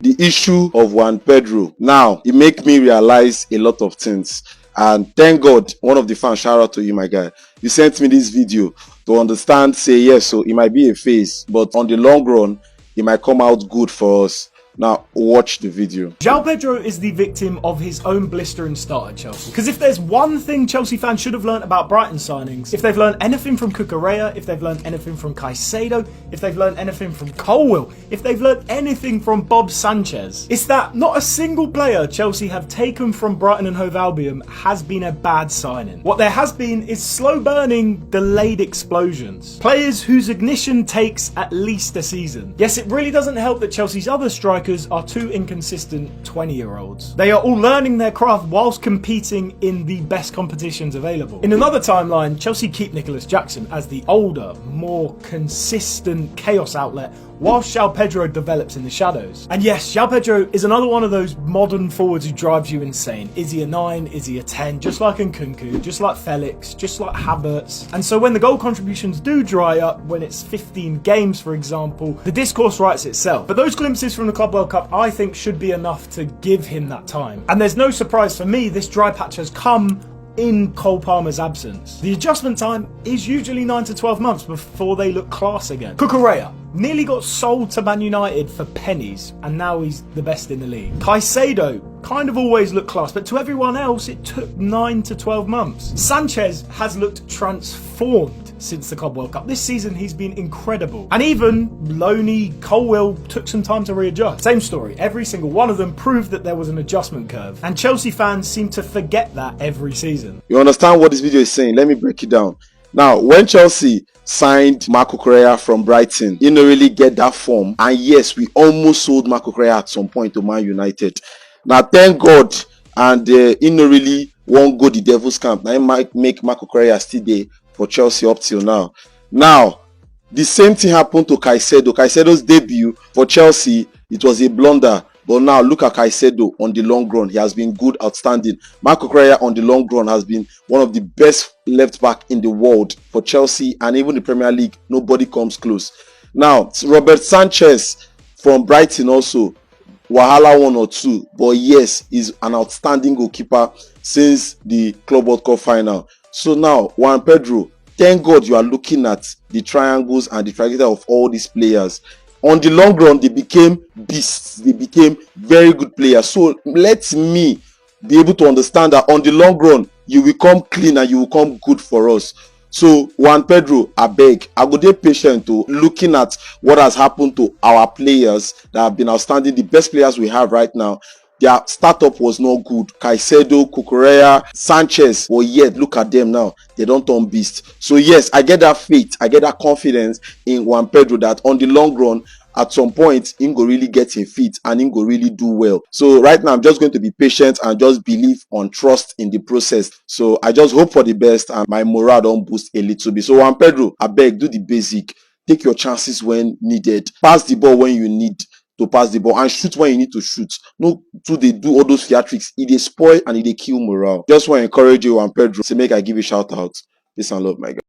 the issue of Juan Pedro. Now, it make me realize a lot of things. And thank God, one of the fans, shout out to you, my guy. You sent me this video to understand, say yes, so it might be a phase, but on the long run, it might come out good for us. Now, watch the video. Joao Pedro is the victim of his own blistering start at Chelsea. Because if there's one thing Chelsea fans should have learned about Brighton signings, if they've learned anything from Cucurella, if they've learned anything from Caicedo, if they've learned anything from Colwill, if they've learned anything from Bob Sanchez, it's that not a single player Chelsea have taken from Brighton and Hove Albion has been a bad signing. What there has been is slow burning, delayed explosions. Players whose ignition takes at least a season. Yes, it really doesn't help that Chelsea's other strikers are two inconsistent 20-year-olds. They are all learning their craft whilst competing in the best competitions available. In another timeline, Chelsea keep Nicholas Jackson as the older, more consistent chaos outlet whilst Joao Pedro develops in the shadows. And yes, Joao Pedro is another one of those modern forwards who drives you insane. Is he a 9? Is he a 10? Just like Nkunku, just like Felix, just like Havertz. And so when the goal contributions do dry up, when it's 15 games for example, the discourse writes itself. But those glimpses from the Club World Cup I think should be enough to give him that time. And there's no surprise for me, this dry patch has come in Cole Palmer's absence. The adjustment time is usually 9 to 12 months before they look class again. Cucurella nearly got sold to Man United for pennies and now he's the best in the league. Caicedo kind of always looked class, but to everyone else it took 9 to 12 months. Sanchez has looked transformed since the Club World Cup. This season he's been incredible. And even Loney, Colwill took some time to readjust. Same story, every single one of them proved that there was an adjustment curve. And Chelsea fans seem to forget that every season. You understand what this video is saying? Let me break it down. Now, when Chelsea signed Marco Correa from Brighton, he didn't really get that form. And yes, we almost sold Marco Correa at some point to Man United. Now, thank God, and he didn't really won't go the Devil's camp. Now, he might make Marco Correa still there for Chelsea up till now. Now, the same thing happened to Caicedo. Caicedo's debut for Chelsea, it was a blunder. But now look at Caicedo on the long run. He has been good, outstanding. Marco Correa on the long run has been one of the best left back in the world for Chelsea and even the Premier League. Nobody comes close. Now, Robert Sanchez from Brighton also. Wahala 1 or 2. But yes, he's an outstanding goalkeeper since the Club World Cup final. So now, Juan Pedro, thank God you are looking at the triangles and the trajectory of all these players. On the long run, they became beasts. They became very good players. So let me be able to understand that on the long run, you will come clean and you will come good for us. So Juan Pedro, I beg, I go dey patient to looking at what has happened to our players that have been outstanding. The best players we have right now, their startup was not good. Caicedo, Cucurella, Sanchez, but yet look at them now. They don't turn beast. So yes, I get that faith, I get that confidence in Juan Pedro that on the long run, at some point, him go really get a fit and him go really do well. So right now, I'm just going to be patient and just believe on trust in the process. So I just hope for the best and my morale don't boost a little bit. So Juan Pedro, I beg, do the basic. Take your chances when needed. Pass the ball when you need to pass the ball and shoot when you need to shoot. No, do they do all those theatrics? They spoil and they kill morale. Just want to encourage you, Juan Pedro, to make I give you a shout out. Peace and love, my guy.